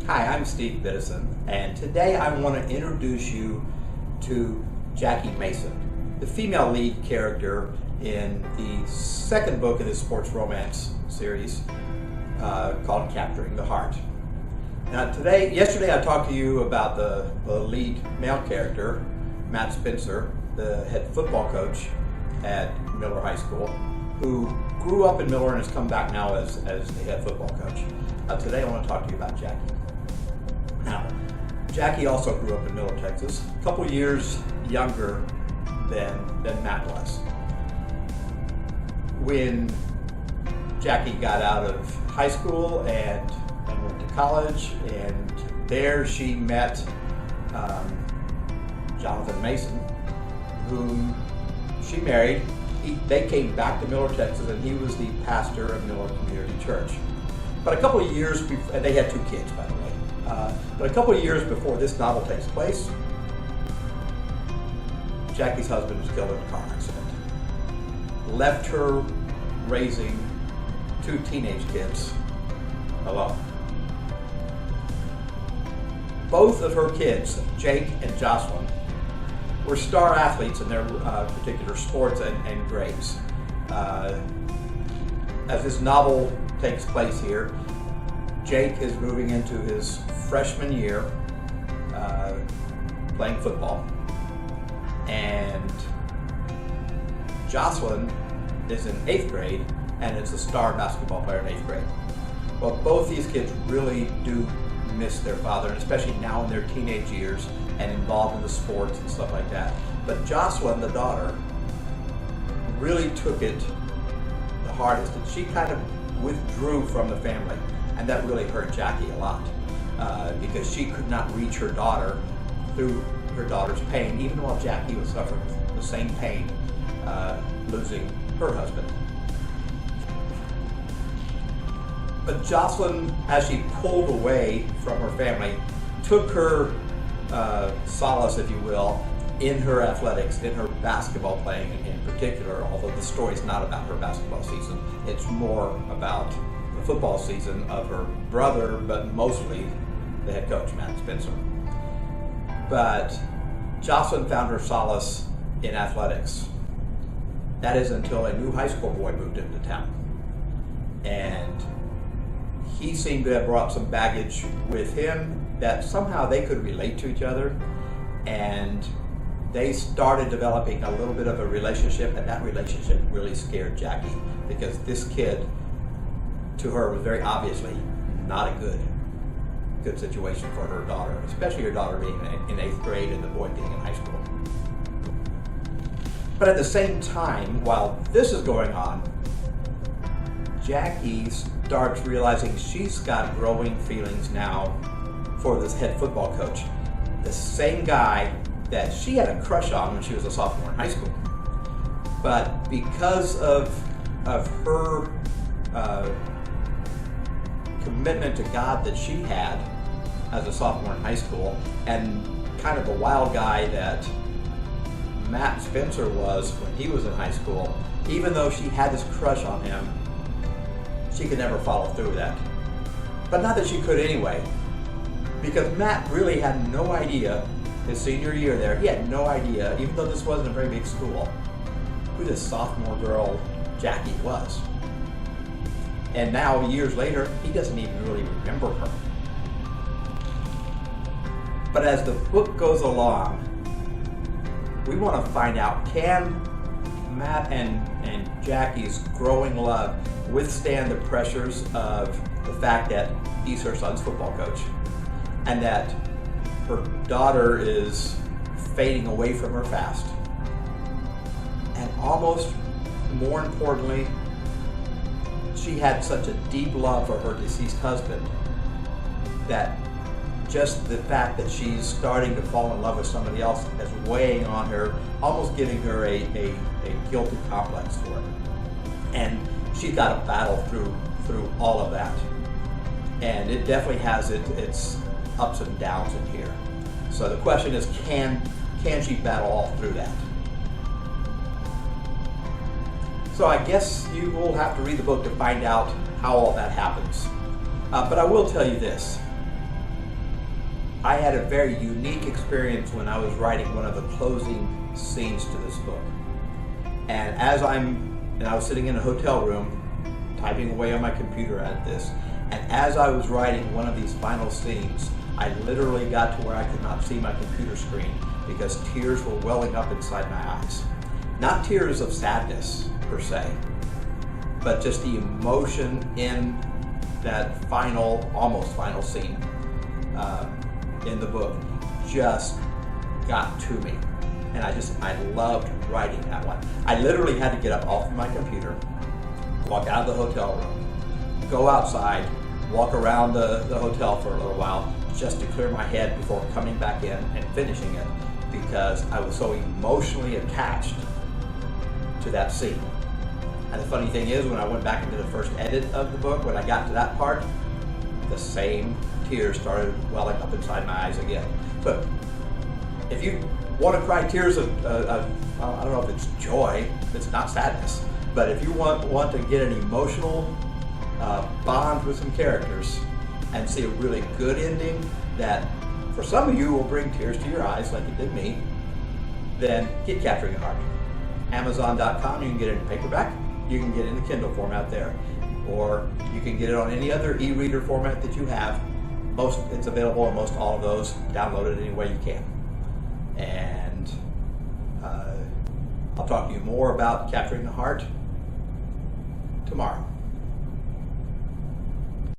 Hi, I'm Steve Biddison, and today I want to introduce you to Jackie Mason, the female lead character in the second book in this sports romance series called Capturing the Heart. Now yesterday I talked to you about the lead male character, Matt Spencer, the head football coach at Miller High School, who grew up in Miller and has come back now as the head football coach. Today I want to talk to you about Jackie. Now, Jackie also grew up in Miller, Texas, a couple years younger than Matt was. When Jackie got out of high school and went to college, and there she met Jonathan Mason, whom she married. They came back to Miller, Texas, and he was the pastor of Miller Community Church. But a couple of years before, and they had 2 kids, by the way. But a couple of years before this novel takes place, Jackie's husband was killed in a car accident. Left her raising 2 teenage kids alone. Both of her kids, Jake and Jocelyn, were star athletes in their particular sports and grades. As this novel takes place here, Jake is moving into his freshman year playing football, and Jocelyn is in 8th grade and is a star basketball player in 8th grade. Well, both these kids really do miss their father, and especially now in their teenage years and involved in the sports and stuff like that. But Jocelyn, the daughter, really took it the hardest, and she kind of withdrew from the family, and that really hurt Jackie a lot because she could not reach her daughter through her daughter's pain, even while Jackie was suffering the same pain losing her husband. But Jocelyn, as she pulled away from her family, took her solace, if you will, in her athletics, in her basketball playing in particular, although the story's not about her basketball season. It's more about the football season of her brother, but mostly the head coach, Matt Spencer. But Jocelyn found her solace in athletics. That is until a new high school boy moved into town. And he seemed to have brought some baggage with him that somehow they could relate to each other, and they started developing a little bit of a relationship, and that relationship really scared Jackie because this kid, to her, was very obviously not a good situation for her daughter, especially her daughter being in 8th grade and the boy being in high school. But at the same time, while this is going on, Jackie starts realizing she's got growing feelings now for this head football coach, the same guy that she had a crush on when she was a sophomore in high school. But because of her commitment to God that she had as a sophomore in high school, and kind of the wild guy that Matt Spencer was when he was in high school, even though she had this crush on him, she could never follow through with that. But not that she could anyway, because Matt really had no idea his senior year there. He had no idea, even though this wasn't a very big school, who this sophomore girl Jackie was. And now, years later, he doesn't even really remember her. But as the book goes along, we want to find out, can Matt and Jackie's growing love withstand the pressures of the fact that he's her son's football coach, and that her daughter is fading away from her fast, and almost more importantly, she had such a deep love for her deceased husband that just the fact that she's starting to fall in love with somebody else is weighing on her, almost giving her a guilty complex for it. And she's got to battle through all of that. And it definitely has its ups and downs in here. So the question is, can she battle all through that? So I guess you will have to read the book to find out how all that happens. But I will tell you this. I had a very unique experience when I was writing one of the closing scenes to this book. And I was sitting in a hotel room, typing away on my computer at this, and as I was writing one of these final scenes, I literally got to where I could not see my computer screen because tears were welling up inside my eyes. Not tears of sadness, per se, but just the emotion in that almost final scene in the book just got to me. And I loved writing that one. I literally had to get up off of my computer, walk out of the hotel room, go outside, walk around the hotel for a little while just to clear my head before coming back in and finishing it, because I was so emotionally attached to that scene. And the funny thing is, when I went back into the first edit of the book, when I got to that part, the same tears started welling up inside my eyes again. So if you want to cry tears of I don't know if it's joy, it's not sadness, but if you want to get an emotional bond with some characters and see a really good ending that for some of you will bring tears to your eyes like it did me, then get Capturing the Heart. Amazon.com, you can get it in paperback, you can get it in the Kindle format there, or you can get it on any other e-reader format that you have. It's available on most all of those. Download it any way you can. And I'll talk to you more about Capturing the Heart tomorrow.